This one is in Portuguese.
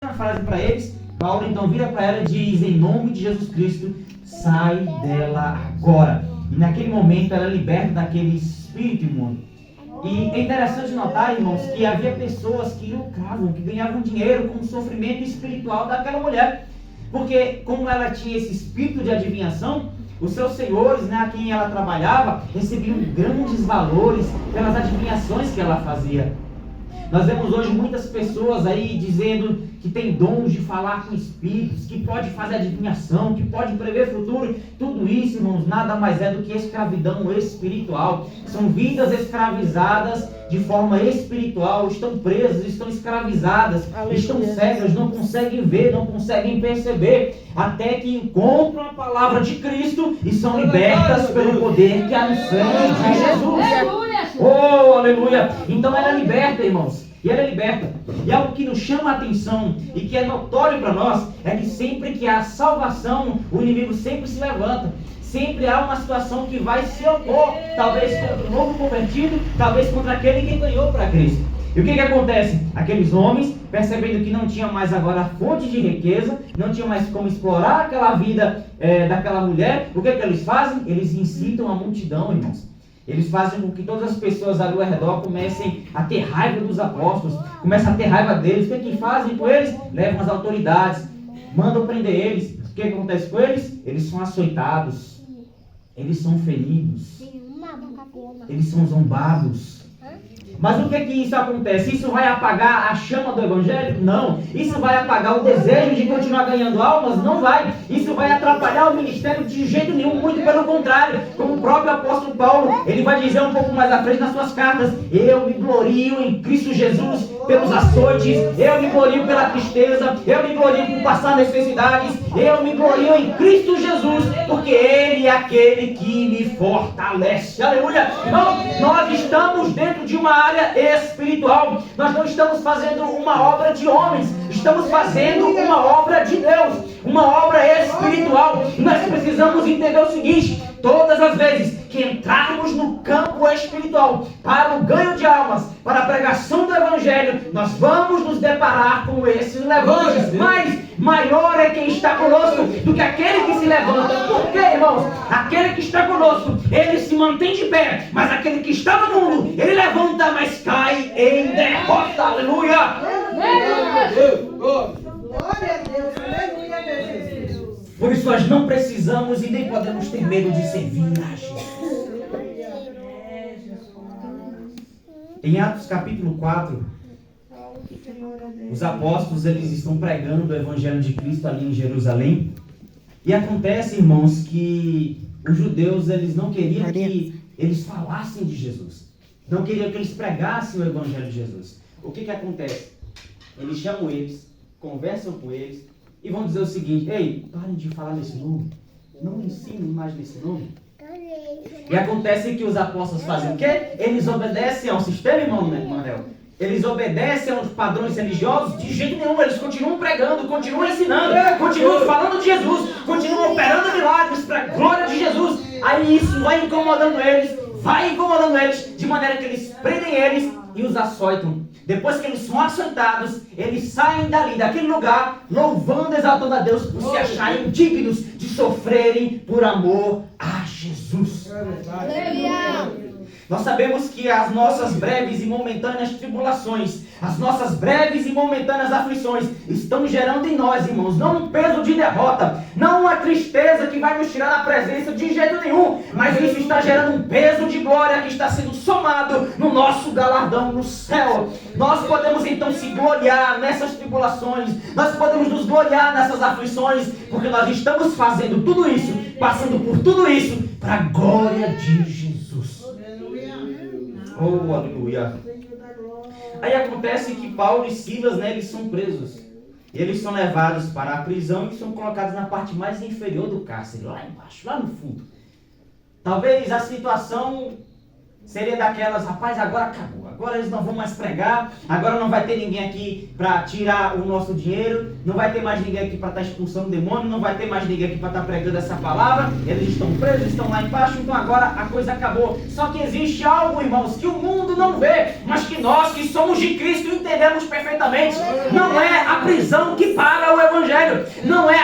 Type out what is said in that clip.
uma frase para eles. Paulo então vira para ela e diz: em nome de Jesus Cristo, sai dela agora. E naquele momento ela é liberta daquele espírito imundo. E é interessante notar, irmãos, que havia pessoas que lucravam, que ganhavam dinheiro com o sofrimento espiritual daquela mulher. Porque como ela tinha esse espírito de adivinhação, os seus senhores, né, a quem ela trabalhava, recebiam grandes valores pelas adivinhações que ela fazia. Nós vemos hoje muitas pessoas aí dizendo que tem dons de falar com espíritos, que pode fazer adivinhação, que pode prever futuro. Tudo isso, irmãos, nada mais é do que escravidão espiritual. São vidas escravizadas de forma espiritual, estão presas, estão escravizadas, estão cegas, não conseguem ver, não conseguem perceber, até que encontram a palavra de Cristo e são libertas pelo poder que há no sangue de Jesus. Oh, aleluia! Então ela é liberta, irmãos. E ela é liberta. E algo que nos chama a atenção e que é notório para nós é que sempre que há salvação, o inimigo sempre se levanta. Sempre há uma situação que vai se opor, talvez contra o novo convertido, talvez contra aquele que ganhou para Cristo. E o que acontece? Aqueles homens, percebendo que não tinham mais agora a fonte de riqueza, não tinham mais como explorar aquela vida daquela mulher, o que eles fazem? Eles incitam a multidão, irmãos. Eles fazem com que todas as pessoas ali ao redor comecem a ter raiva dos apóstolos, comecem a ter raiva deles. O que fazem com eles? Levam as autoridades, mandam prender eles. O que acontece com eles? Eles são açoitados, eles são feridos, eles são zombados. Mas o que isso acontece? Isso vai apagar a chama do Evangelho? Não. Isso vai apagar o desejo de continuar ganhando almas? Não vai. Isso vai atrapalhar o ministério de jeito nenhum, muito pelo contrário. Como o próprio apóstolo Paulo, ele vai dizer um pouco mais à frente nas suas cartas: eu me glorio em Cristo Jesus pelos açoites, eu me glorio pela tristeza, eu me glorio por passar necessidades, eu me glorio em Cristo Jesus, porque Ele é aquele que me fortalece. Aleluia! Irmão, nós estamos dentro de uma área espiritual. Nós não estamos fazendo uma obra de homens, estamos fazendo uma obra de Deus, uma obra espiritual. E nós precisamos entender o seguinte: todas as vezes que entrarmos no campo espiritual para o ganho de almas, para a pregação do Evangelho, nós vamos nos deparar com esses levantes. Mas maior é quem está conosco do que aquele que se levanta. Por quê, irmãos? Aquele que está conosco, ele se mantém de pé, mas aquele que está no mundo, ele levanta, mas cai em derrota. Aleluia! Glória a Deus, aleluia, meu Jesus. Por isso nós não precisamos e nem podemos ter medo de servir a Jesus. Em Atos capítulo 4, os apóstolos eles estão pregando o Evangelho de Cristo ali em Jerusalém. E acontece, irmãos, que os judeus eles não queriam que eles falassem de Jesus. Não queriam que eles pregassem o Evangelho de Jesus. O que acontece? Eles chamam eles, conversam com eles e vão dizer o seguinte: ei, parem de falar nesse nome. Não ensinem mais nesse nome. E acontece que os apóstolos fazem o quê? Eles obedecem ao sistema, irmão Manel. Eles obedecem aos padrões religiosos? De jeito nenhum. Eles continuam pregando, continuam ensinando, continuam falando de Jesus, continuam operando milagres para a glória de Jesus. Aí isso vai incomodando eles, de maneira que eles prendem eles e os açoitam. Depois que eles são açoitados, eles saem dali, daquele lugar, louvando e exaltando a Deus por se acharem dignos de sofrerem por amor a Jesus. Nós sabemos que as nossas breves e momentâneas tribulações, as nossas breves e momentâneas aflições estão gerando em nós, irmãos, não um peso de derrota, não uma tristeza que vai nos tirar da presença de jeito nenhum, mas isso está gerando um peso de glória que está sendo somado no nosso galardão no céu. Nós podemos então se gloriar nessas tribulações, nós podemos nos gloriar nessas aflições, porque nós estamos fazendo tudo isso, passando por tudo isso, para a glória de Jesus. Oh, aleluia. Aí acontece que Paulo e Silas, né, eles são presos. Eles são levados para a prisão e são colocados na parte mais inferior do cárcere, lá embaixo, lá no fundo. Talvez a situação seria daquelas, rapaz, agora acabou. Agora eles não vão mais pregar, agora não vai ter ninguém aqui para tirar o nosso dinheiro, não vai ter mais ninguém aqui para estar expulsando o demônio, não vai ter mais ninguém aqui para estar pregando essa palavra, eles estão presos, estão lá embaixo, então agora a coisa acabou. Só que existe algo, irmãos, que o mundo não vê, mas que nós que somos de Cristo entendemos perfeitamente. Não é a prisão que para o Evangelho, não é